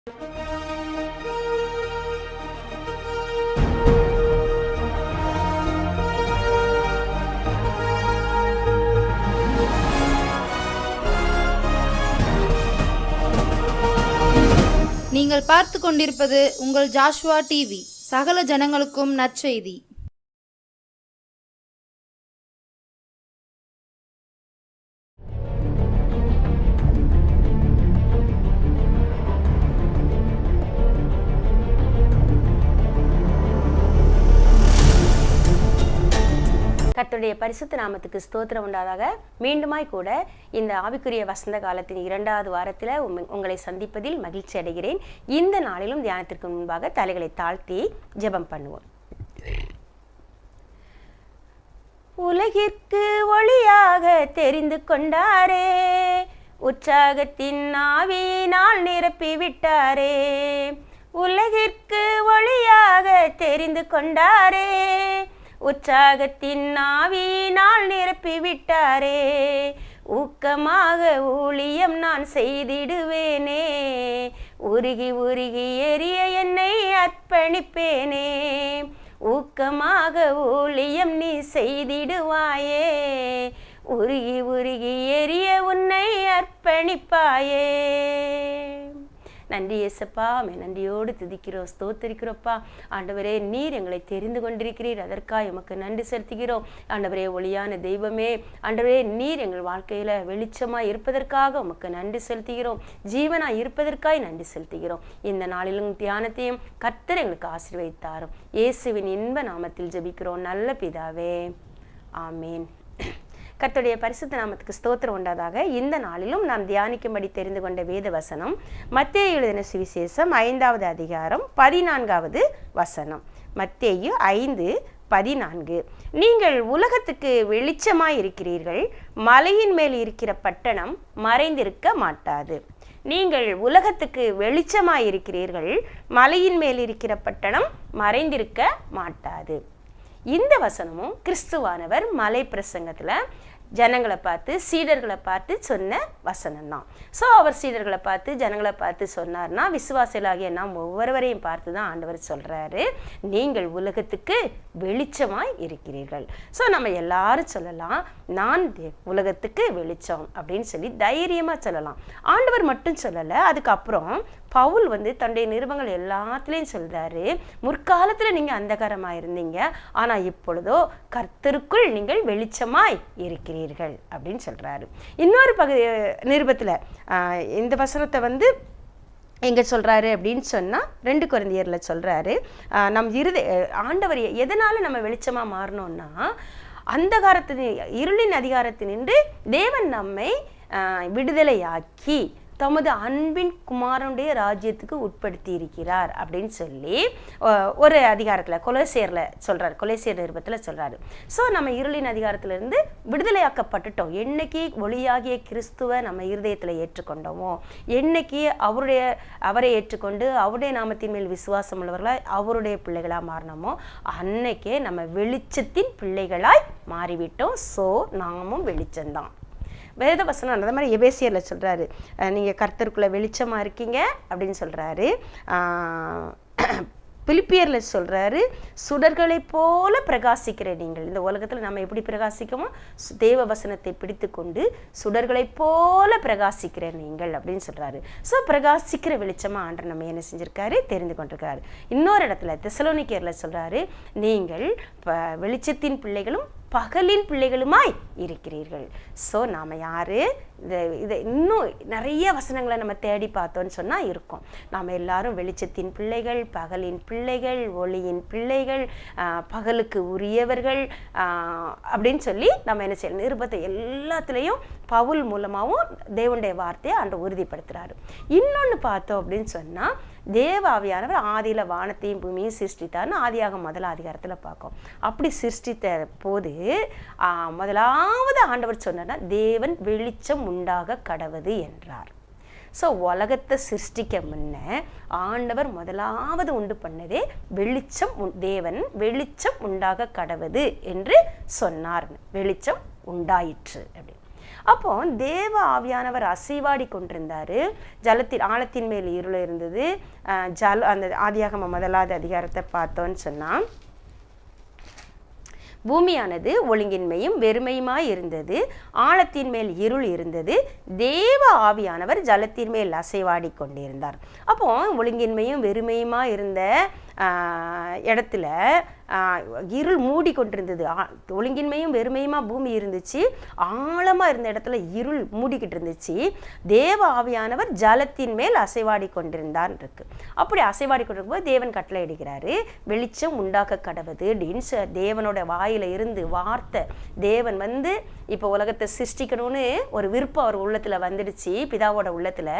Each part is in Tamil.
நீங்கள் பார்த்து கொண்டிருப்பது உங்கள் ஜாஷ்வா டிவி. சகல ஜனங்களுக்கும் நற்செய்தி. கர்த்தருடைய பரிசுத்த நாமத்துக்கு ஸ்தோத்திரம் உண்டாதாக. மீண்டுமாய் கூட இந்த ஆவிக்குரிய வசந்த காலத்தின் 2வது வாரத்தில் உங்களை சந்திப்பதில் மகிழ்ச்சி அடைகிறேன். இந்த நாளிலும் தியானத்திற்கு முன்பாக தலைகளை தாழ்த்தி ஜெபம் பண்ணுவோம். உலகிற்கு ஒளியாக தெரிந்து கொண்டாரே, உற்சாகத்தின் ஆவியினால் நிரப்பி விட்டாரே. உலகிற்கு ஒளியாக தெரிந்து கொண்டாரே, உற்சாகத்தின் ஆவியினால் நிரப்பி விட்டாரே. ஊக்கமாக ஊழியம் நான் செய்திடுவேனே, உருகி உருகி எரிய என்னை அர்ப்பணிப்பேனே. ஊக்கமாக ஊழியம் நீ செய்திடுவாயே, உருகி உருகி எரிய உன்னை அர்ப்பணிப்பாயே. நன்றி இயேசப்பா, நன்றியோடு துதிக்கிறோம், ஸ்தோத்திரிக்கிறோப்பா. ஆண்டவரே, நீர் எங்களை தெரிந்து கொண்டிருக்கிறீர், அதற்காக எமக்கு நன்றி செலுத்துகிறோம். ஆண்டவரே, ஒளியான தெய்வமே, ஆண்டவரே, நீர் எங்கள் வாழ்க்கையில் வெளிச்சமாக இருப்பதற்காக உமக்கு நன்றி செலுத்துகிறோம். ஜீவனாக இருப்பதற்காக நன்றி செலுத்துகிறோம். இந்த நாளிலும் தியானத்தையும் கர்த்தர் எங்களுக்கு ஆசீர்வதித்தாரும். இயேசுவின் இன்ப நாமத்தில் ஜெபிக்கிறோம் நல்ல பிதாவே, ஆமேன். கர்த்தருடைய பரிசுத்த நாமத்துக்கு ஸ்தோத்திரம் உண்டாதாக. இந்த நாளிலும் நாம் தியானிக்கும்படி தெரிந்து கொண்ட வேத வசனம் மத்தேயு எழுதின சுவிசேஷம் 5வது அதிகாரம் 14வது வசனம். மத்தேயு 5:14. நீங்கள் உலகத்துக்கு வெளிச்சமாய் இருக்கிறீர்கள், மலையின் மேல் இருக்கிற பட்டணம் மறைந்திருக்க மாட்டாது. நீங்கள் உலகத்துக்கு வெளிச்சமாய் இருக்கிறீர்கள், மலையின் மேல் இருக்கிற பட்டணம் மறைந்திருக்க மாட்டாது. இந்த வசனமும் கிறிஸ்துவானவர் மலை பிரசங்கத்தில் ஜனங்களை பார்த்து சீடர்களை பார்த்து சொன்ன வசனம் தான். ஸோ அவர் சீடர்களை பார்த்து ஜனங்களை பார்த்து சொன்னார்னா, விசுவாசிகளாகிய நாம் ஒவ்வொருவரையும் பார்த்து தான் ஆண்டவர் சொல்கிறாரு, நீங்கள் உலகத்துக்கு வெளிச்சமாய் இருக்கிறீர்கள். ஸோ நம்ம எல்லாரும் சொல்லலாம், நான் உலகத்துக்கு வெளிச்சம் அப்படின்னு சொல்லி தைரியமாக சொல்லலாம். ஆண்டவர் மட்டும் சொல்லலை, அதுக்கப்புறம் பவுல் தன்னுடைய நிருபங்கள் எல்லாத்துலேயும் சொல்கிறாரு, முற்காலத்தில் நீங்கள் அந்தகாரமாக இருந்தீங்க, ஆனால் இப்பொழுதோ கர்த்தருக்குள் நீங்கள் வெளிச்சமாய் இருக்கிறீர்கள் அப்படின்னு சொல்கிறாரு. இன்னொரு பகுதி நிருபத்தில் இந்த வசனத்தை எங்கே சொல்கிறாரு அப்படின்னு சொன்னால் 2 கொரிந்தியரில் சொல்கிறாரு, ஆண்டவர் எதனால் நம்ம வெளிச்சமாக மாறணும்னா, இருளின் அதிகாரத்தினின்று தேவன் நம்மை விடுதலையாக்கி தமது அன்பின் குமாரனுடைய ராஜ்யத்துக்கு உட்படுத்தி இருக்கிறார் அப்படின்னு சொல்லி ஒரு அதிகாரத்தில் கொலோசியரில் சொல்கிறார், கொலோசியர் நிருபத்தில் சொல்கிறாரு. ஸோ நம்ம இருளின் அதிகாரத்திலிருந்து விடுதலையாக்கப்பட்டுட்டோம். என்னைக்கு ஒளியாகிய கிறிஸ்துவை நம்ம இருதயத்தில் ஏற்றுக்கொண்டோமோ, என்னைக்கு அவரை ஏற்றுக்கொண்டு அவருடைய நாமத்தின் மேல் விசுவாசம் உள்ளவர்களாய் அவருடைய பிள்ளைகளாக மாறினோமோ, அன்னைக்கே நம்ம வெளிச்சத்தின் பிள்ளைகளாய் மாறிவிட்டோம். ஸோ நாமும் வெளிச்சம்தான். வேத வசனம் அந்த மாதிரி எபேசியரில் சொல்கிறாரு, நீங்கள் கர்த்தருக்குள்ளே வெளிச்சமாக இருக்கீங்க அப்படின்னு சொல்கிறாரு. பிலிப்பியரில் சொல்கிறாரு, சுடர்களை போல பிரகாசிக்கிற நீங்கள். இந்த உலகத்தில் நம்ம எப்படி பிரகாசிக்கமோ, தேவ வசனத்தை பிடித்து கொண்டு சுடர்களை போல பிரகாசிக்கிற நீங்கள் அப்படின்னு சொல்கிறாரு. ஸோ பிரகாசிக்கிற வெளிச்சமாக ஆண்டவர் நம்ம என்ன செஞ்சுருக்காரு, தெரிந்து கொண்டிருக்காரு. இன்னொரு இடத்துல தெசலோனிக்கேயரில் சொல்கிறாரு, நீங்கள் வெளிச்சத்தின் பிள்ளைகளும் பகலின் பிள்ளைகளுமாய் இருக்கிறீர்கள். ஸோ நாம் யார், இதை இன்னும் நிறைய வசனங்களை நம்ம தேடி பார்த்தோன்னு சொன்னால் இருக்கும். நாம் எல்லாரும் வெளிச்சத்தின் பிள்ளைகள், பகலின் பிள்ளைகள், ஒளியின் பிள்ளைகள், பகலுக்கு உரியவர்கள் அப்படின்னு சொல்லி நம்ம என்ன செய்யணும், நிருபத்தை எல்லாத்துலேயும் பவுல் மூலமாகவும் தேவனுடைய வார்த்தையை ஆண்டவர் உறுதிப்படுத்துகிறாரு. இன்னொன்று பார்த்தோம் அப்படின்னு சொன்னால், தேவ ஆவியானவர் ஆதியில் வானத்தையும் பூமியும் சிருஷ்டித்தார்னு ஆதியாகமம் 1 அதிகாரத்தில் பார்க்கும். அப்படி சிருஷ்டித்த போது முதலாவது ஆண்டவர் சொன்னார்னா, தேவன் வெளிச்சம் உண்டாக கடவது என்றார். ஸோ உலகத்தை சிருஷ்டிக்க முன்ன ஆண்டவர் முதலாவது உண்டு பண்ணதே வெளிச்சம், தேவன் வெளிச்சம் உண்டாக கடவது என்று சொன்னார். வெளிச்சம் உண்டாயிற்று அப்படி. அப்போ தேவ ஆவியானவர் அசைவாடி கொண்டிருந்தாரு. ஜலத்தின் ஆழத்தின் மேல் இருள் இருந்தது. அந்த ஆதியாகமம் 1 அதிகாரத்தை பார்த்தோன்னு சொன்னா, பூமியானது ஒழுங்கின்மையும் வெறுமையுமாய் இருந்தது, ஆழத்தின் மேல் இருள் இருந்தது, தேவ ஆவியானவர் ஜலத்தின் மேல் அசைவாடி கொண்டிருந்தார். அப்போ ஒழுங்கின்மையும் வெறுமையுமா இருந்த இடத்துல இருள் மூடி கொண்டிருந்தது. ஒழுங்கின்மையும் வெறுமையுமா பூமி இருந்துச்சு, ஆழமா இருந்த இடத்துல இருள் மூடிக்கிட்டு இருந்துச்சு. தேவ ஆவியானவர் ஜலத்தின் மேல் அசைவாடி கொண்டிருந்தார் இருக்கு. அப்படி அசைவாடி கொண்டிருக்கும்போது தேவன் கட்டளை இடுகிறாரு, வெளிச்சம் உண்டாக்க கடவுது அப்படின்னு தேவனோட வாயில இருந்து வார்த்தை. தேவன் இப்போ உலகத்தை சிருஷ்டிக்கணும்னு ஒரு விருப்பம் அவர் உள்ளத்துல வந்துடுச்சு, பிதாவோட உள்ளத்துல.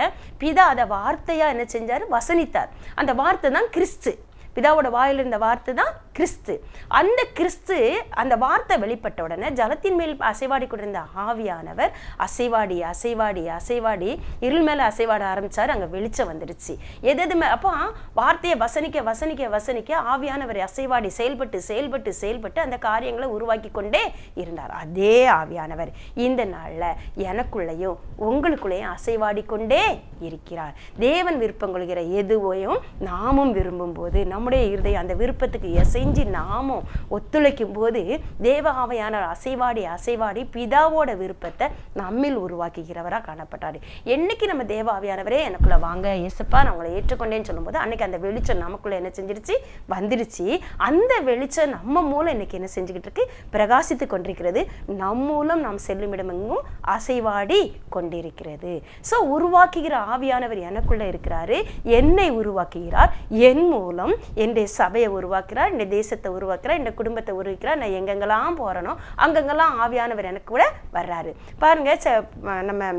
பிதா அதை வார்த்தையா என்ன செஞ்சாரு? வசனித்தார். அந்த வார்த்தை தான் கிறிஸ்து. பிதாவோட வாயில் இருந்த வார்த்தை தான் கிறிஸ்து. அந்த கிறிஸ்து, அந்த வார்த்தை வெளிப்பட்ட உடனே ஜலத்தின் மேல் அசைவாடி கொண்டிருந்த ஆவியானவர் அசைவாடி அசைவாடி அசைவாடி இருள் மேல அசைவாட ஆரம்பிச்சாரு. அங்க வெளிச்சம் வந்துடுச்சு. எதுவுமே அப்போ வார்த்தையை வசனிக்க வசனிக்க வசனிக்க ஆவியானவர் அசைவாடி செயல்பட்டு செயல்பட்டு செயல்பட்டு அந்த காரியங்களை உருவாக்கி கொண்டே இருந்தார். அதே ஆவியானவர் இந்த நாள்ல எனக்குள்ளேயும் உங்களுக்குள்ளேயும் அசைவாடி கொண்டே இருக்கிறார். தேவன் விருப்பம் கொள்கிற எதுவையும் நாமும் விரும்பும் போது நம்முடைய இருதயம் அந்த விருப்பத்துக்கு செஞ்சு நாமும் ஒத்துழைக்கும் போது தேவ ஆவியானவர் அசைவாடி அசைவாடி பிதாவோட விருப்பத்தை நம்மில் உருவாக்குகிறவராக காணப்பட்டாரு. என்னைக்கு நம்ம தேவ ஆவியானவரே எனக்குள்ள வாங்க இயேசுப்பா நான் உங்களை ஏற்றுக்கொண்டேன்னு சொல்லும்போது அன்னைக்கு அந்த வெளிச்சம் நமக்குள்ள என்ன செஞ்சிருச்சு? வந்துடுச்சு. அந்த வெளிச்சம் நம்ம மூலம் இன்னைக்கு என்ன செஞ்சுக்கிட்டு இருக்கு? பிரகாசித்து கொண்டிருக்கிறது. நம் மூலம் நாம் செல்லும் இடமெங்கும் அசைவாடி கொண்டிருக்கிறது. ஸோ உருவாக்குகிற ஆவியானவர் எனக்குள்ள இருக்கிறாரு, என்னை உருவாக்குகிறார், என் மூலம் என்னுடைய சபையை உருவாக்குறார், இந்த தேசத்தை உருவாக்குறார், இந்த குடும்பத்தை உருவாக்குறார். நான் எங்கெங்கெல்லாம் போறனோ அங்கெங்கெல்லாம் ஆவியானவர் எனக்கு கூட வர்றாரு. பாருங்க, நம்ம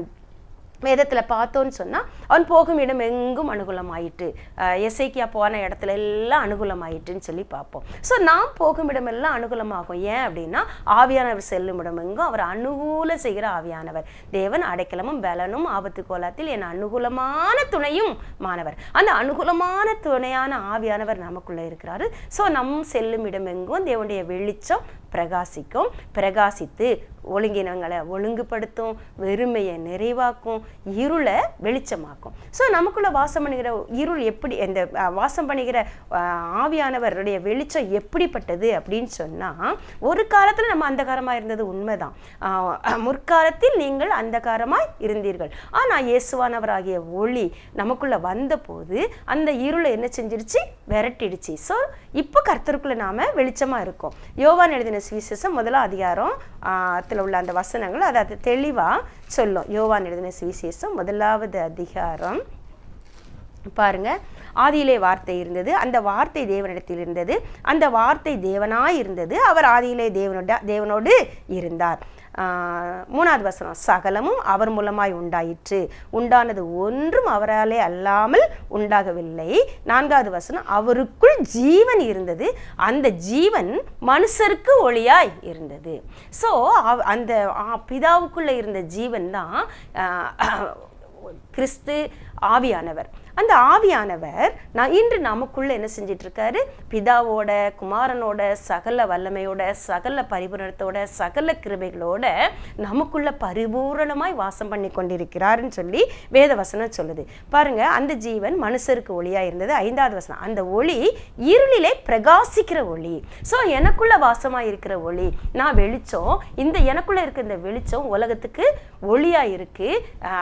வேதத்தில் பார்த்தோன்னு சொன்னால் அவன் போகும் இடம் எங்கும் அனுகூலமாயிட்டு, எசேக்கியா போன இடத்துல எல்லாம் அனுகூலமாயிட்டுன்னு சொல்லி பார்ப்போம். ஸோ நாம் போகும் இடமெல்லாம் அனுகூலமாகும். ஏன் அப்படின்னா ஆவியானவர் செல்லும் இடம் எங்கும் அவர் அனுகூல செய்கிற ஆவியானவர். தேவன் அடைக்கலமும் பலனும் ஆபத்து கோலத்தில் என் அனுகூலமான துணையும் மாணவர். அந்த அனுகூலமான துணையான ஆவியானவர் நமக்குள்ளே இருக்கிறாரு. ஸோ நம் செல்லும் இடம் எங்கும் தேவனுடைய வெளிச்சம் பிரகாசிக்கும். பிரகாசித்து ஒழுங்கினங்களை ஒழுங்குபடுத்தும், வெறுமையை நிறைவாக்கும், இருளை வெளிச்சமாக்கும். ஸோ நமக்குள்ள வாசம் பண்ணுகிற இருள் எப்படி, இந்த வாசம் பண்ணுகிற ஆவியானவருடைய வெளிச்சம் எப்படிப்பட்டது அப்படின்னு சொன்னால், ஒரு காலத்தில் நம்ம அந்தகாரமாக இருந்தது உண்மைதான். முற்காலத்தில் நீங்கள் அந்தகாரமாய் இருந்தீர்கள். ஆனால் இயேசுவானவராகிய ஒளி நமக்குள்ள வந்த போது அந்த இருளை என்ன செஞ்சிருச்சு? விரட்டிடுச்சு. ஸோ இப்போ கர்த்தருக்குள்ள நாம வெளிச்சமா இருக்கோம். யோவான் எழுதின சுவிசேஷம் 1 அதிகாரம் உள்ள அந்த வசனங்கள் அதை தெளிவா சொல்லும். யோவான் எழுதின சுவிசேஷம் 1 அதிகாரம் பாருங்க. ஆதியிலே வார்த்தை இருந்தது, அந்த வார்த்தை தேவனிடத்தில் இருந்தது, அந்த வார்த்தை தேவனாய் இருந்தது, அவர் ஆதியிலே தேவனோடு இருந்தார். 3வது வசனம், சகலமும் அவர் மூலமாய் உண்டாயிற்று, உண்டானது ஒன்றும் அவராலே அல்லாமல் உண்டாகவில்லை. 4வது வசனம், அவருக்குள் ஜீவன் இருந்தது, அந்த ஜீவன் மனுஷருக்கு ஒளியாய் இருந்தது. ஸோ அந்த பிதாவுக்குள்ள இருந்த ஜீவன் தான் கிறிஸ்து ஆவியானவர். அந்த ஆவியானவர் இன்று நமக்குள்ள என்ன செஞ்சிட்டு இருக்காரு? பிதாவோட குமாரனோட சகல வல்லமையோட சகல பரிபூரணத்தோட சகல கிருபைகளோட நமக்குள்ள பரிபூரணமாய் வாசம் பண்ணி கொண்டிருக்கிறாருன்னு சொல்லி வேதவசனம் சொல்லுது. பாருங்க, அந்த ஜீவன் மனுஷருக்கு ஒளியா இருந்தது. 5வது வசனம், அந்த ஒளி இருளிலே பிரகாசிக்கிற ஒளி. ஸோ எனக்குள்ள வாசமா இருக்கிற ஒளி, நான் வெளிச்சம். இந்த எனக்குள்ள இருக்க இந்த வெளிச்சம் உலகத்துக்கு ஒளியா இருக்கு.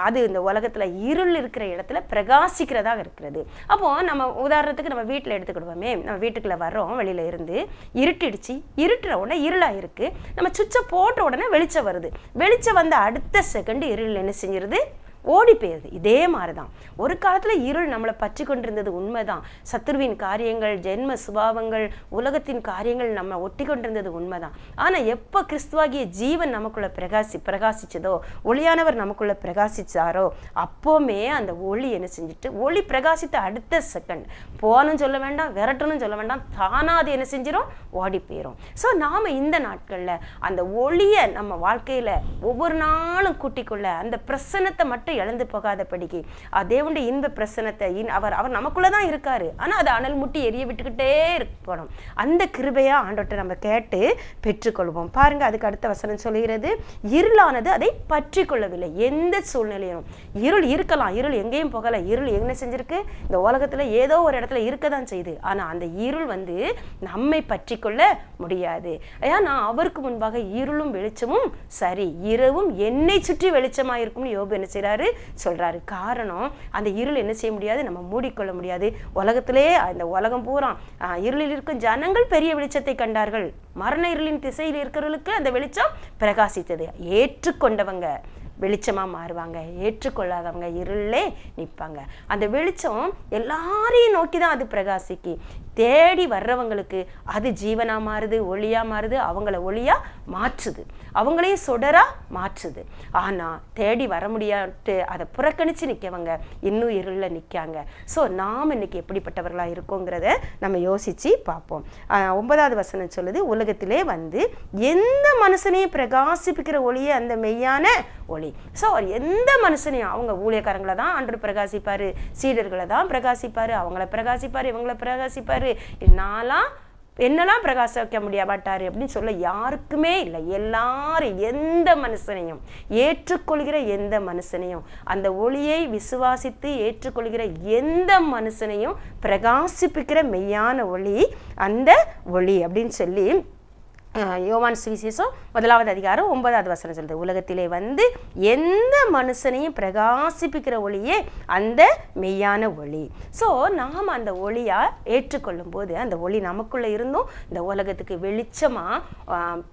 அது இந்த உலகத்துல இருள் இருக்கிற இடத்துல பிரகாசிக்கிறதாக இருக்கிறது. அப்போ நம்ம உதாரணத்துக்கு நம்ம வீட்டில் எடுத்துக்கிடுவோமே, நம்ம வீட்டுக்குள்ள வர்றோம், வெளியில இருந்து இருட்டிடுச்சு, இருட்டுற உடனே இருளா இருக்கு, நம்ம சுவிட்சை போட்ட உடனே வெளிச்சம் வருது. வெளிச்சம் வந்த அடுத்த செகண்ட் இருள் என்ன செஞ்சிருது? ஓடி போயிருது. இதே மாதிரிதான் ஒரு காலத்துல இருள் நம்மளை பற்றி கொண்டிருந்தது உண்மைதான். சத்துருவின் காரியங்கள், ஜென்ம சுபாவங்கள், உலகத்தின் காரியங்கள் நம்ம ஒட்டி கொண்டிருந்தது உண்மைதான். ஆனா எப்ப கிறிஸ்துவாகிய ஜீவன் நமக்குள்ள பிரகாசிச்சதோ, ஒளியானவர் நமக்குள்ள பிரகாசிச்சாரோ, அப்போமே அந்த ஒளி என்ன செஞ்சுட்டு, ஒளி பிரகாசித்த அடுத்த செகண்ட் போகணும் சொல்ல வேண்டாம், விரட்டணும் சொல்ல வேண்டாம், தானா அது என்ன செஞ்சிடும்? ஓடி போயிடும். ஸோ நாம இந்த நாட்கள்ல அந்த ஒளியை நம்ம வாழ்க்கையில ஒவ்வொரு நாளும் கூட்டிக்கொள்ள, அந்த பிரசன்னத்தை மட்டும் மட்டும் இழந்து போகாதபடிக்கு தேவனுடைய இன்ப பிரசனத்தை அவர் நமக்குள்ளதான் இருக்காரு, ஆனா அதை அனல் முட்டி எரிய விட்டுக்கிட்டே இருக்கணும். அந்த கிருபையா ஆண்டவர்கிட்ட நம்ம கேட்டு பெற்றுக்கொள்வோம். பாருங்க, அதுக்கு அடுத்த வசனம் சொல்கிறது, இருளானது அதை பற்றி கொள்ளவில்லை. எந்த சூழ்நிலையும் இருள் இருக்கலாம், இருள் எங்கேயும் போகல. இருள் என்ன செஞ்சிருக்கு, இந்த உலகத்துல ஏதோ ஒரு இடத்துல இருக்கதான் செய்யுது. ஆனா அந்த இருள் நம்மை பற்றி கொள்ள முடியாது. ஏன்னா அவருக்கு முன்பாக இருளும் வெளிச்சமும் சரி, இரவும் என்னை சுற்றி வெளிச்சமா இருக்கும்னு யோபு என்ன செய்யறாரு சொல்றாரு. காரணம், அந்த இருள் என்ன செய்ய முடியாது, நம்ம மூடிக்கொள்ள முடியாது. உலகத்திலே இந்த உலகம் பூரா இருளில் இருக்கும் ஜனங்கள் பெரிய வெளிச்சத்தை கண்டார்கள். மரண இருளின் திசையில் இருக்கிறவர்களுக்கு அந்த வெளிச்சம் பிரகாசித்தது. ஏற்றுக்கொண்டவங்க வெளிச்சமா மாறுவாங்க, ஏற்றுக்கொள்ளாதவங்க இருளே நிற்பாங்க. அந்த வெளிச்சம் எல்லாரையும் நோக்கிதான் அது பிரகாசிக்கு. தேடி வர்றவங்களுக்கு அது ஜீவனா மாறுது, ஒளியா மாறுது, அவங்கள ஒளியா மாற்றுது, அவங்களையும் சுடரா மாற்றுது. ஆனா தேடி வர முடியாட்டு அதை புறக்கணிச்சு நிற்கவங்க இன்னும் இருள நிற்காங்க. ஸோ நாம் இன்னைக்கு எப்படிப்பட்டவர்களா இருக்கோங்கிறத நம்ம யோசிச்சு பார்ப்போம். 9வது வசனம் சொல்லுது, உலகத்திலே எந்த மனுஷனையும் பிரகாசிப்பிக்கிற ஒளியே அந்த மெய்யான ஒளி. ஸோ எந்த மனுஷனையும், அவங்க ஊழியக்காரங்களை தான் ஆண்டவர் பிரகாசிப்பாரு, சீடர்களை தான் பிரகாசிப்பாரு, அவங்கள பிரகாசிப்பாரு, இவங்களை பிரகாசிப்பாரு, என்னெல்லாம் பிரகாசிக்க முடியாட்டாரு அப்படின்னு சொல்ல யாருக்குமே இல்லை. எல்லாரும் எந்த மனுஷனையும் ஏற்றுக்கொள்கிற எந்த மனுஷனையும், அந்த ஒளியை விசுவாசித்து ஏற்றுக்கொள்கிற எந்த மனுஷனையும் பிரகாசிப்பிக்கிற மெய்யான ஒளி அந்த ஒளி அப்படின்னு சொல்லி யோவான் சுவிசேஷம் 1வது அதிகாரம் 9வது வசனம் சொல்லுது, உலகத்திலே எந்த மனுஷனையும் பிரகாசிப்பிக்கிற ஒளியே அந்த மெய்யான ஒளி. ஸோ நாம் அந்த ஒளியா ஏற்றுக்கொள்ளும் போது அந்த ஒளி நமக்குள்ள இருந்தும் இந்த உலகத்துக்கு வெளிச்சமா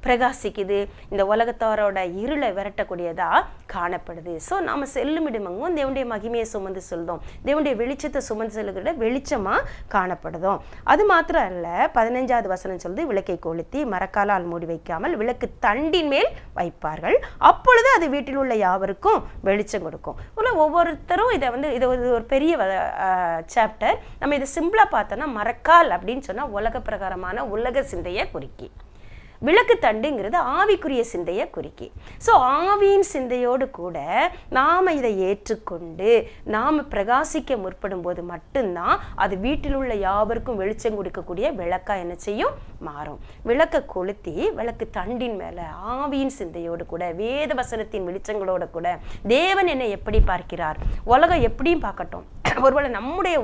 பிரகாசிக்குது, இந்த உலகத்தாரோட இருளை விரட்டக்கூடியதா காணப்படுது. ஸோ நாம செல்லுமிடமங்கும் தேவனுடைய மகிமையை சுமந்து சொல்றோம், தேவனுடைய வெளிச்சத்தை சுமந்து செல்லுகிற வெளிச்சமா காணப்படுதோம். அது மாத்திரம் அல்ல, 15வது வசனம் சொல்லுது, விளக்கை கொளுத்தி மரக்கால் மூடி வைக்காமல் விளக்கு தண்டின் மேல் வைப்பார்கள், அப்பொழுது அது வீட்டில் உள்ள யாவருக்கும் வெளிச்சம் கொடுக்கும். ஒவ்வொருத்தரும் இதை ஒரு பெரிய சாப்டர். நம்ம இதை சிம்பிளா பார்த்தோம்னா, மரக்கால் அப்படின்னு சொன்னா உலக பிரகாரமான உலக சிந்தையை குறிக்கி, விளக்கு தண்டுங்கிறது ஆவிக்குரிய சிந்தையை குறிக்கி. ஸோ ஆவியின் சிந்தையோடு கூட நாம் இதை ஏற்றுக்கொண்டு நாம் பிரகாசிக்க முற்படும் போது மட்டும்தான் அது வீட்டில் உள்ள யாவருக்கும் வெளிச்சம் கொடுக்கக்கூடிய விளக்கா என்ன செய்யும், மாறும். விளக்க கொளுத்தி விளக்கு தண்டின் மேல ஆவியின் சிந்தையோடு கூட வேத வசனத்தின் வெளிச்சங்களோட கூட தேவன் என்னை எப்படி பார்க்கிறார், உலகம் எப்படியும் பார்க்கட்டும். ஒருவேளை நம்முடைய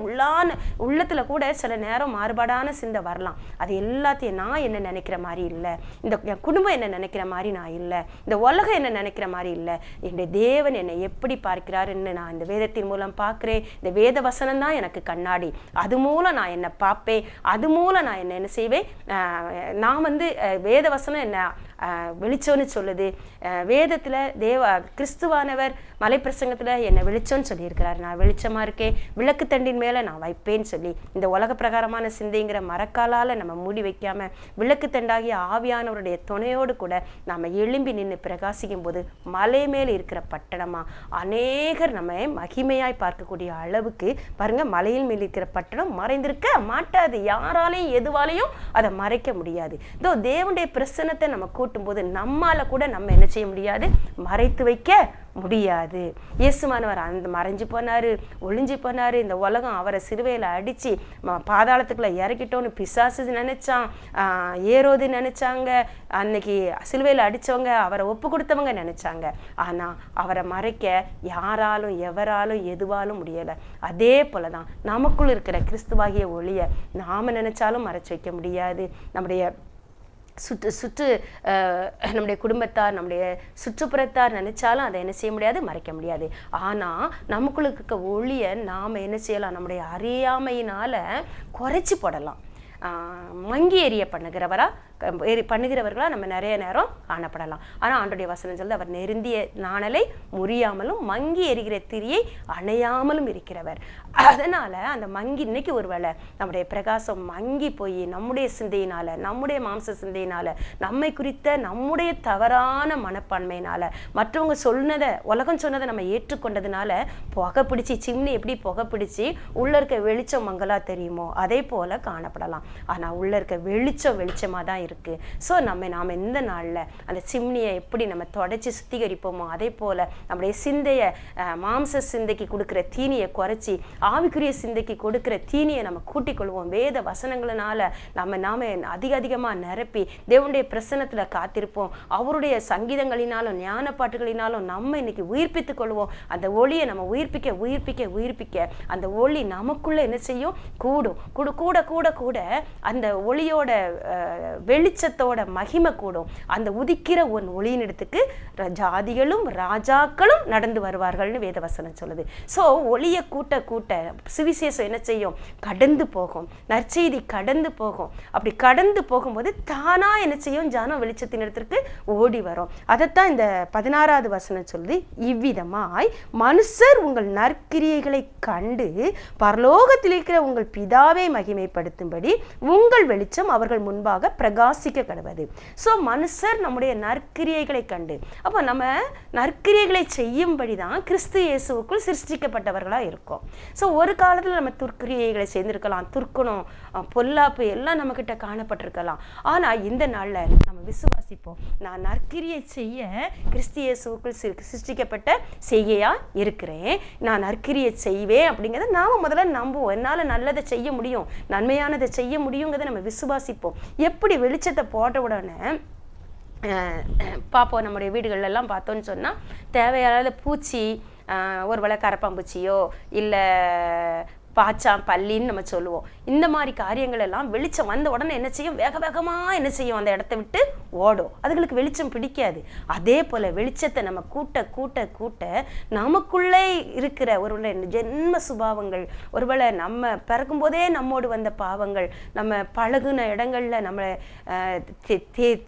உள்ளத்துல கூட சில நேரம் மாறுபாடான சிந்தை வரலாம். அது எல்லாத்தையும் நான் என்ன நினைக்கிற மாதிரி இல்லை, இந்த குடும்பம் என்ன நினைக்கிற மாதிரி நான் இல்லை, இந்த உலகம் என்ன நினைக்கிற மாதிரி இல்லை, என்னுடைய தேவன் என்னை எப்படி பார்க்கிறாருன்னு நான் இந்த வேதத்தின் மூலம் பார்க்கிறேன். இந்த வேத வசனம் தான் எனக்கு கண்ணாடி, அது மூலம் நான் என்ன பார்ப்பேன், அது மூலம் நான் என்ன செய்வேன். நான் வேத வசனம் என்ன வெளிச்சம்னு சொல்லுது. வேதத்துல கிறிஸ்துவானவர் மலைப்பிரசங்கத்துல என்ன வெளிச்சம்னு சொல்லியிருக்கிறார். நான் வெளிச்சமா இருக்கேன், விளக்கு தண்டின் மேல நான் வைப்பேன்னு சொல்லி இந்த உலக பிரகாரமான சிந்தைங்கிற மரக்காலால நம்ம மூடி வைக்காம விளக்கு தண்டாகிய ஆவியானவருடைய துணையோடு கூட நாம எழும்பி நின்று பிரகாசிக்கும் போது மலை மேல இருக்கிற பட்டணமா அநேகர் நம்ம மகிமையாய் பார்க்கக்கூடிய அளவுக்கு பாருங்க, மலையில் மேல் இருக்கிற பட்டணம் மறைந்திருக்க மாட்டாது, யாராலையும் எதுவாலையும் அதை மறைக்க முடியாது. இதோ தேவனுடைய பிரசன்னத்தை நம்ம கூட்டும் போது நம்மால கூட நம்ம என்ன செய்ய முடியாது, மறைத்து வைக்க முடியாது. இயேசுமானவர் மறைஞ்சு போனாரு, ஒளிஞ்சு போனாரு. இந்த உலகம் அவரை சிலுவையில அடிச்சு பாதாளத்துக்குள்ள இறக்கிட்டோன்னு பிசாசு நினைச்சான், ஏரோது நினைச்சாங்க, அன்னைக்கு சிலுவையில அடிச்சவங்க அவரை ஒப்பு கொடுத்தவங்க நினைச்சாங்க. ஆனா அவரை மறைக்க யாராலும் எவராலும் எதுவாலும் முடியல. அதே போலதான் நமக்குள் இருக்கிற கிறிஸ்துவாகிய ஒளிய நாம நினைச்சாலும் மறைச்சு வைக்க முடியாது. நம்முடைய நம்முடைய குடும்பத்தார், நம்முடைய சுற்றுப்புறத்தார் நினைச்சாலும் அதை என்ன செய்ய முடியாது, மறைக்க முடியாது. ஆனா நமக்குள்ள இருக்க ஒளியை நாம என்ன செய்யலாம், நம்முடைய அறியாமையினால குறைச்சி போடலாம். மங்கி எரிய பண்ணுகிறவர்களா நம்ம நிறைய நேரம் காணப்படலாம். ஆனால் ஆண்டோடைய வசனம் சொல்ல, அவர் நெருந்திய நாணலை முறியாமலும் மங்கி எரிகிற திரியை அணையாமலும் இருக்கிறவர். அதனால அந்த மங்கி இன்னைக்கு ஒருவேளை நம்முடைய பிரகாசம் மங்கி போய் நம்முடைய சிந்தையினால, நம்முடைய மாம்ச சிந்தையினால, நம்மை குறித்த நம்முடைய தவறான மனப்பான்மையினால, மற்றவங்க சொன்னதை உலகம் சொன்னதை நம்ம ஏற்றுக்கொண்டதுனால புகை பிடிச்சி, சிம்னி எப்படி புகை பிடிச்சி உள்ள இருக்க வெளிச்சம் மங்களா தெரியுமோ அதே போல காணப்படலாம். ஆனா உள்ள இருக்க வெளிச்சமா தான் இருக்கு. ஸோ நாம் இந்த நாளில் அந்த சிம்னியை எப்படி நம்ம தொடச்சி சுத்திகரிப்போமோ அதே போல் நம்முடைய சிந்தையை மாம்ச சிந்தைக்கு கொடுக்குற தீனியை குறைச்சி ஆவிக்குரிய சிந்தைக்கு கொடுக்குற தீனியை நம்ம கூட்டிக் கொள்வோம். வேத வசனங்களினால நாம அதிகமாக நிரப்பி தேவனுடைய பிரசன்னத்தில் காத்திருப்போம். அவருடைய சங்கீதங்களினாலும் ஞான பாட்டுகளினாலும் நம்ம இன்னைக்கு உயிர்ப்பித்துக் கொள்வோம். அந்த ஒளியை நம்ம உயிர்ப்பிக்க உயிர்ப்பிக்க உயிர்ப்பிக்க அந்த ஒளி நமக்குள்ள என்ன செய்யும்? கூடும். கூட கூட கூட அந்த ஒளியோட வெளிச்சத்தோட மகிமை கூடும். அந்த உதிக்கிற ஒரு ஒளியின் இடத்துக்கு ஜாதிகளும் ராஜாக்களும் நடந்து வருவார்கள்னு வேதவசனம் சொல்லுது. ஸோ ஒளியை கூட்ட கூட்ட சுவிசேஷம் என்ன செய்யும்? கடந்து போகும். நற்செய்தி கடந்து போகும். அப்படி கடந்து போகும்போது தானா என்ன செய்யும்? ஜனம் வெளிச்சத்தின் இடத்திற்கு ஓடி வரும். அதைத்தான் இந்த 16வது வசனம் சொல்லுது, இவ்விதமாய் மனுஷர் உங்கள் நற்கிரியைகளை கண்டு பரலோகத்தில் இருக்கிற உங்கள் பிதாவை மகிமைப்படுத்தும்படி உங்கள் வெளிச்சம் அவர்கள் முன்பாக பிரகாசிக்க கடவது. ஸோ மனுஷர் நம்முடைய நற்கிரியைகளை கண்டு, அப்போ நம்ம நற்கிரியைகளை செய்யும்படி தான் கிறிஸ்து இயேசுவுக்குள் சிருஷ்டிக்கப்பட்டவர்களாக இருக்கும். ஸோ ஒரு காலத்தில் நம்ம துர்க்கிரியைகளை செய்திருக்கலாம், துர்க்கணும் பொல்லாப்பு எல்லாம் நம்மக்கிட்ட காணப்பட்டிருக்கலாம். ஆனால் இந்த நாளில் நம்ம விசுவாசிப்போம், நான் நற்கிரியை செய்ய கிறிஸ்து இயேசுவுக்குள் சிருஷ்டிக்கப்பட்ட செய்கையாக இருக்கிறேன், நான் நற்கிரியை செய்வேன் அப்படிங்கிறத நாம் முதல்ல நம்புவோம். என்னால் நல்லதை செய்ய முடியும், நன்மையானதை செய்ய முடியுங்கிறத நம்ம விசுவாசிப்போம். எப்படி வெளிச்சத்தை போட்ட உடனே பார்ப்போம், நம்முடைய வீடுகள்லாம் பார்த்தோன்னு சொன்னால் தேவையான பூச்சி, ஒரு வேளை கரப்பாம்பூச்சியோ இல்லை பாச்சாம் பல்லின்னு நம்ம சொல்லுவோம். இந்த மாதிரி காரியங்கள் எல்லாம் வெளிச்சம் வந்த உடனே என்ன செய்யும்? வேக வேகமாக என்ன செய்யும்? அந்த இடத்த விட்டு ஓடும். அதுகளுக்கு வெளிச்சம் பிடிக்காது. அதே போல் வெளிச்சத்தை நம்ம கூட்ட கூட்ட கூட்ட நமக்குள்ளே இருக்கிற ஒருவேளை ஜென்ம சுபாவங்கள், ஒருவேளை நம்ம பிறக்கும் போதே நம்மோடு வந்த பாவங்கள், நம்ம பழகுன இடங்களில் நம்ம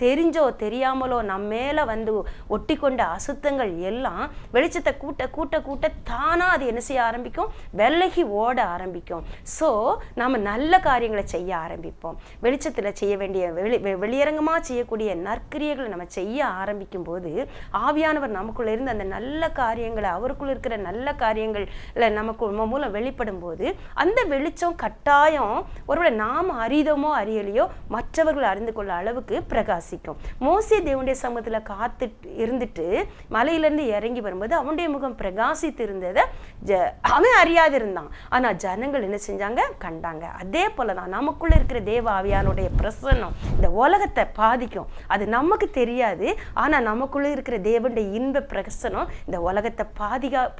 தெரிஞ்சோ தெரியாமலோ நம்ம மேலே வந்து ஒட்டி கொண்ட அசுத்தங்கள் எல்லாம் வெளிச்சத்தை கூட்ட கூட்ட கூட்ட தானாக அது என்ன செய்ய ஆரம்பிக்கும்? விலகி ஓட ஆரம்பிக்கும். ஸோ நாம நல்ல காரியங்களை செய்ய ஆரம்பிப்போம். வெளிச்சத்தில் செய்ய வேண்டிய வெளியரங்கமாக செய்யக்கூடிய நற்கிரியைகளை நம்ம செய்ய ஆரம்பிக்கும் போது ஆவியானவர் நமக்குள்ள இருந்து அந்த நல்ல காரியங்களை, அவருக்குள்ள இருக்கிற நல்ல காரியங்கள் நமக்கு மூலம் வெளிப்படும் போது அந்த வெளிச்சம் கட்டாயம் ஒருவேளை நாம் அறிதமோ அறியலையோ மற்றவர்கள் அறிந்து கொள்ள அளவுக்கு பிரகாசிக்கும். மோசே தேவனுடைய சமூகத்தில் காத்து இருந்துட்டு மலையிலேருந்து இறங்கி வரும்போது அவனுடைய முகம் பிரகாசித்து இருந்ததை அவன் அறியாது இருந்தான். ஆனால் ஜனங்கள் என்ன செஞ்சாங்க? கண்டாங்க. அதே போல தான் நமக்குள்ள இருக்கிற தேவ ஆவியானுடைய பிரசன்னம் இந்த உலகத்தை பாதிக்கும். அது நமக்கு தெரியாது. ஆனா நமக்குள்ள இருக்கிற தேவனுடைய இன்ப பிரசன்னம் இந்த உலகத்தை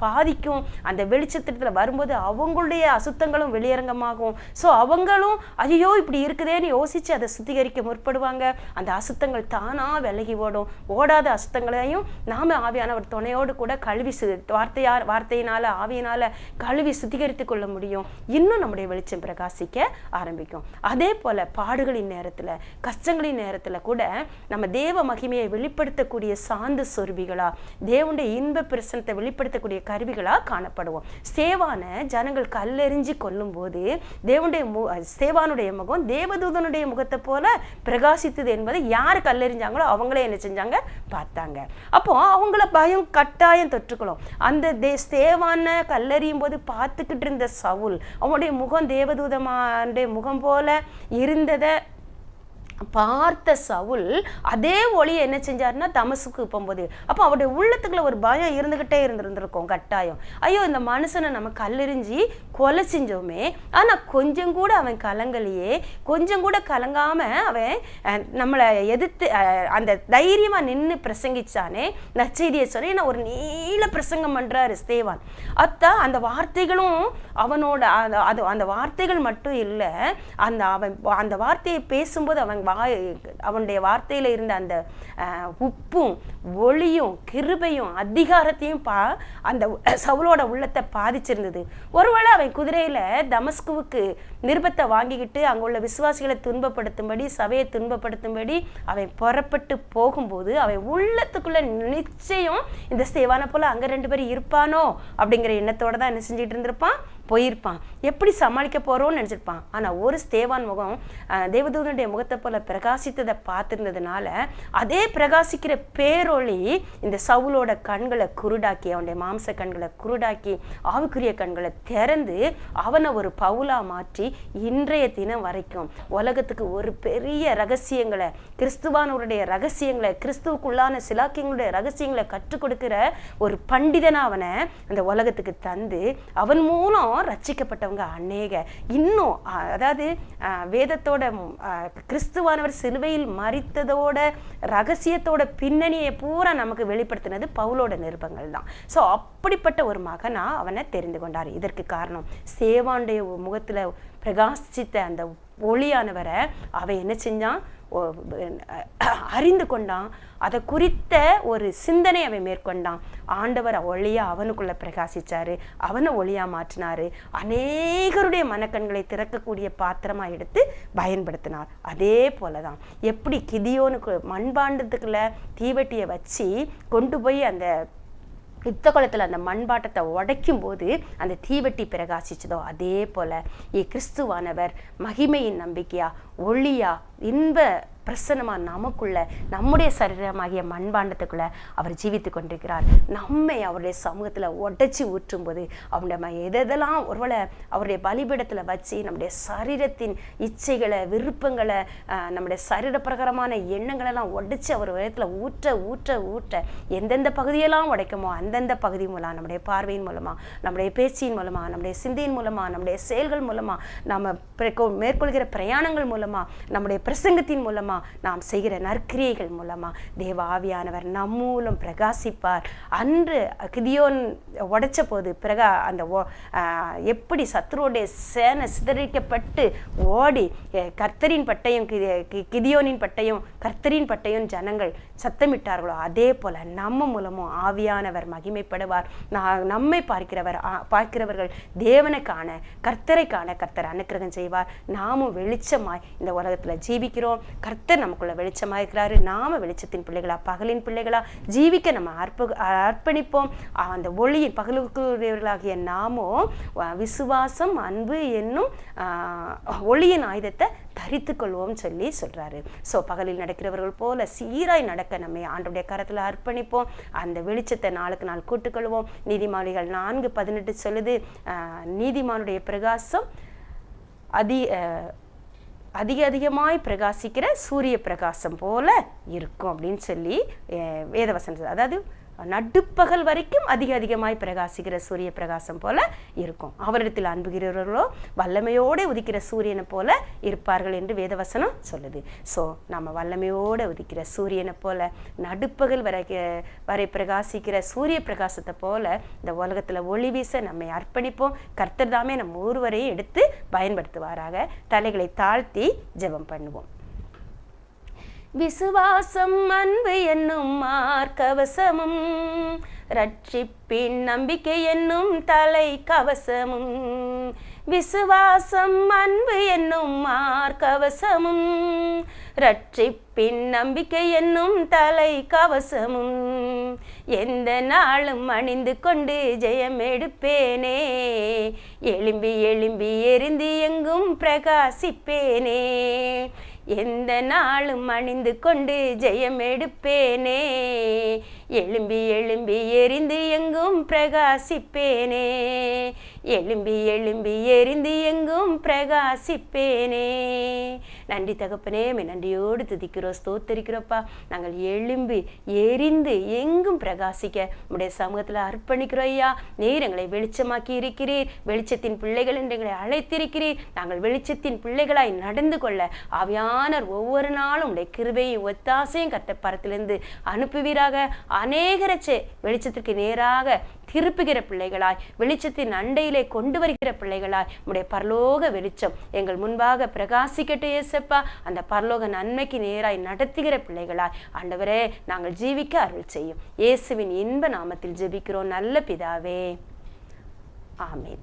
பாதிக்கும். அந்த வெளிச்சத்துல வரும்போது அவங்களுடைய அசுத்தங்களும் வெளியரங்கமாகும். ஸோ அவங்களும் ஐயோ இப்படி இருக்குதேன்னு யோசிச்சு அதை சுத்திகரிக்க முற்படுவாங்க. அந்த அசுத்தங்கள் தானா விலகி ஓடும். ஓடாத அசுத்தங்களையும் நாம ஆவியானவர் துணையோடு கூட கழுவி வார்த்தையினால ஆவியினால கழுவி சுத்திகரித்துக் கொள்ள முடியும். இன்னும் நம்முடைய வெளிச்சம் பிரகாசிக்க ஆரம்பிக்கும். அதே போல பாடுகளின் நேரத்துல, கஷ்டங்களின் நேரத்துல கூட நம்ம தேவ மகிமையை வெளிப்படுத்தக்கூடிய சாந்து சொருபிகளா, தேவனுடைய இன்ப பிரசனத்தை வெளிப்படுத்தக்கூடிய கருவிகளா காணப்படுவோம். ஸ்தேவான ஜனங்கள் கல்லெறிஞ்சி கொல்லும் போது ஸ்தேவானுடைய முகம் தேவதூதனுடைய முகத்தை போல பிரகாசித்தது என்பதை யாரு கல்லெறிஞ்சாங்களோ அவங்களே என்ன செஞ்சாங்க? பார்த்தாங்க. அப்போ அவங்கள பயம் கட்டாயம் தொற்றுக்கணும். அந்த ஸ்தேவான கல்லெறியும் போது பார்த்துக்கிட்டு இருந்த சவுல், அவனுடைய முகம் தேவதூதமானுடைய முகம் போல இருந்ததை பார்த்த சவுல் அதே ஒளியை என்ன செஞ்சாருன்னா தமஸ்குக்கு போகும்போது அப்போ அவருடைய உள்ளத்துக்குள்ள ஒரு பயம் இருந்துகிட்டே இருந்திருந்திருக்கும் கட்டாயம். ஐயோ இந்த மனுஷனை நம்ம கல்லெறிஞ்சி கொலை செஞ்சோமே, ஆனா கொஞ்சம் கூட அவன் கலங்கலையே, கொஞ்சம் கூட கலங்காம அவன் நம்மளை எதிர்த்து அந்த தைரியமா நின்று பிரசங்கிச்சானே, நற்செய்தியை சொல்லி நான் ஒரு நீள பிரசங்கம் பண்றாரு ஸ்தேவான். அத்தான் அந்த வார்த்தைகளும் அவனோட அந்த வார்த்தைகள் மட்டும் இல்லை, அந்த வார்த்தையை பேசும்போது அவனுடைய வார்த்தையில இருந்த அந்த உப்பும் ஒளியும் கிருபையும் அதிகாரத்தையும் அந்த சவுலோட உள்ளத்தை பாதிச்சிருந்தது. ஒருவேளை அவன் குதிரையில தமஸ்குவுக்கு நிருபத்தை வாங்கிக்கிட்டு அங்குள்ள விசுவாசிகளை துன்பப்படுத்தும்படி, சபையை துன்பப்படுத்தும்படி அவன் புறப்பட்டு போகும்போது அவன் உள்ளத்துக்குள்ள நிச்சயம் இந்த ஸ்தேவானை போல அங்க 2 பேரும் இருப்பானோ அப்படிங்கிற எண்ணத்தோட தான் என்ன செஞ்சுட்டு இருந்திருப்பான், போயிருப்பான். எப்படி சமாளிக்க போறோம்னு நினைச்சிருப்பான். ஆனா ஒரு ஸ்தேவான் முகம் தேவதூதனுடைய முகத்தை போல பிரகாசித்ததை பார்த்திருந்ததுனால அதே பிரகாசிக்கிற பேரொளி இந்த சவுலோட கண்களை குருடாக்கி, அவனுடைய மாம்ச கண்களை குருடாக்கி ஆவிக்குரிய கண்களை திறந்து அவனை ஒரு பவுலா மாற்றி இன்றைய தினம் வரைக்கும் உலகத்துக்கு ஒரு பெரிய ரகசியங்களை, கிறிஸ்துவானவருடைய ரகசியங்களை, கிறிஸ்துவுக்குள்ளான சிலாக்கியங்களுடைய ரகசியங்களை கற்றுக் கொடுக்கிற ஒரு பண்டிதனா அவனை அந்த உலகத்துக்கு தந்து அவன் மூலம் ரட்சிக்கப்பட்டவங்க அநேக. இன்னும் அதாவது வேதத்தோட கிறிஸ்துவானவர் சிலுவையில் மரித்ததோட ரகசியத்தோட பின்னணியை பூரா நமக்கு வெளிப்படுத்தினது பவுலோட நிருபங்கள் தான். ஸோ அப்படிப்பட்ட ஒரு மகனா அவனை தெரிந்து கொண்டார். இதற்கு காரணம் சேவானுடைய முகத்துல பிரகாசித்த அந்த ஒளியானவரை அவன் என்ன செஞ்சான், அறிந்து கொண்டான். அதை குறித்த ஒரு சிந்தனை அவன் மேற்கொண்டான். ஆண்டவர் ஒளியா அவனுக்குள்ள பிரகாசிச்சாரு, அவனை ஒளியா மாற்றினாரு, அநேகருடைய மனக்கண்களை திறக்கக்கூடிய பாத்திரமா எடுத்து பயன்படுத்தினார். அதே போலதான் எப்படி கிதியோனுக்கு மண்பாண்டத்துக்குள்ள தீவெட்டியை வச்சு கொண்டு போய் அந்த யுத்த காலத்தில் அந்த மண்பாட்டத்தை உடைக்கும் போது அந்த தீவெட்டி பிரகாசிச்சதோ அதே போல கிறிஸ்துவானவர் மகிமையின் நம்பிக்கையா, ஒளியா, இன்ப பிரசன்னமா நமக்குள்ள, நம்முடைய சரீரமாகிய மண்பாண்டத்துக்குள்ள அவர் ஜீவித்து கொண்டிருக்கிறார். நம்மை அவருடைய சமூகத்துல உடைச்சி ஊற்றும் போது அவருடைய எதெல்லாம் ஒருவேளை அவருடைய பலிபீடத்துல வச்சு நம்முடைய சரீரத்தின் இச்சைகளை, விருப்பங்களை, நம்முடைய சரீர பிரகாரமான எண்ணங்களெல்லாம் உடைச்சு அவர் இடத்துல ஊற்ற ஊற்ற ஊற்ற எந்தெந்த பகுதியெல்லாம் உடைக்குமோ அந்தந்த பகுதி மூலம், நம்முடைய பார்வையின் மூலமா, நம்முடைய பேச்சின் மூலமா, நம்முடைய சிந்தையின் மூலமா, நம்முடைய செயல்கள் மூலமா, நம்ம மேற்கொள்கிற பிரயாணங்கள் மூலமா, நம்முடைய பிரசங்கத்தின் மூலமா, நாம் செய்கிற நற்கிரியைகள் மூலமா தேவ ஆவியானவர் நம் மூலம் பிரகாசிப்பார். அன்று கிதியோன் உடைச்ச போது அந்த எப்படி சத்துருடைய சேனை சிதறிக்கப்பட்டு ஓடி கர்த்தரின் பட்டயம், கிதியோனின் பட்டயம், கர்த்தரின் பட்டயம் ஜனங்கள் சத்தமிட்டார்களோ அதே போல நம்ம மூலமும் ஆவியானவர் மகிமைப்படுவார். நம்மை பார்க்கிறவர்கள் தேவனை காண, கர்த்தரை காண கர்த்தர் அனுக்கிரகம் செய்வார். நாமும் வெளிச்சமாய் இந்த உலகத்துல ஜீவிக்கிறோம். கர்த்தர் நமக்குள்ள வெளிச்சமா இருக்கிறாரு. நாம வெளிச்சத்தின் பிள்ளைகளா, பகலின் பிள்ளைகளா ஜீவிக்க நம்ம அர்ப்பணிப்போம். அந்த ஒளியின் பகலுக்குரியவர்களாகிய நாமும் விசுவாசம், அன்பு என்னும் ஒளியின் ஆயுதத்தை தரித்து கொள்வோம் சொல்றாரு. ஸோ பகலில் நடக்கிறவர்கள் போல சீராய் நடக்க நம்ம ஆண்டவருடைய கரத்துல அர்ப்பணிப்போம். அந்த வெளிச்சத்தை நாளுக்கு நாள் கூட்டுக்கொள்வோம். நீதிமான்கள் 4:18 சொல்லுது, நீதிமானுடைய பிரகாசம் அதிகமாய் பிரகாசிக்கிற சூரிய பிரகாசம் போல இருக்கும் அப்படின்னு சொல்லி வேதவசனம். அதாவது நடுப்பகல் வரைக்கும் அதிகமாய் பிரகாசிக்கிற சூரிய பிரகாசம் போல இருக்கும். அவரிடத்தில் அன்புகிறவர்களோ வல்லமையோடு உதிக்கிற சூரியனை போல இருப்பார்கள் என்று வேதவசனம் சொல்லுது. ஸோ நம்ம வல்லமையோடு உதிக்கிற சூரியனை போல, நடுப்பகல் வரை பிரகாசிக்கிற சூரிய பிரகாசத்தை போல இந்த உலகத்துல ஒளி வீச நம்மை அர்ப்பணிப்போம். கர்த்தர் தாமே நம்ம ஒருவரையும் எடுத்து பயன்படுத்துவாராக. தலைகளை தாழ்த்தி ஜெபம் பண்ணுவோம். விசுவாசம், அன்பு என்னும் மார்க்கவசமும், ரட்சிப்பின் நம்பிக்கை என்னும் தலை கவசமும். விசுவாசம், அன்பு என்னும் மார்க்கவசமும், ரட்சிப்பின் நம்பிக்கை என்னும் தலை கவசமும். எந்த நாளும் அணிந்து கொண்டு ஜெயம் எடுப்பேனே, எழும்பி எழும்பி எரிந்து எங்கும் பிரகாசிப்பேனே. எந்த நாளும் அணிந்து கொண்டு ஜெயம் எடுப்பேனே, எழும்பி எழும்பி எரிந்து எங்கும் பிரகாசிப்பேனே. எழும்பி எழும்பி எரிந்து எங்கும் பிரகாசிப்பேனே. நன்றி தகப்பனே, நன்றியோடு துதிக்கிறோம், ஸ்தோத்தரிக்கிறோப்பா. நாங்கள் எழும்பி எரிந்து எங்கும் பிரகாசிக்க உடைய சமூகத்தில் அர்ப்பணிக்கிறோம் ஐயா. நீர் எங்களை வெளிச்சமாக்கி இருக்கிறீர். வெளிச்சத்தின் பிள்ளைகள் என்று எங்களை அழைத்திருக்கிறீர். நாங்கள் வெளிச்சத்தின் பிள்ளைகளாய் நடந்து கொள்ள ஆவியானவர் ஒவ்வொரு நாளும் உடைய கிருபையும் ஒத்தாசையும் கர்த்தப்பரத்திலிருந்து அனுப்புவீராக. அநேகரச்சே வெளிச்சத்திற்கு நேராக திருப்புகிற பிள்ளைகளாய், வெளிச்சத்தின் அண்டையிலே கொண்டு வருகிற பிள்ளைகளாய் உடைய பரலோக வெளிச்சம் எங்கள் முன்பாக பிரகாசிக்கட்டும் இயேசப்பா. அந்த பரலோக நன்மைக்கு நேராய் நடத்துகிற பிள்ளைகளாய் ஆண்டவரே நாங்கள் ஜீவிக்க அருள் செய்யும். இயேசுவின் இன்ப நாமத்தில் ஜெபிக்கிறோம் நல்ல பிதாவே, ஆமென்.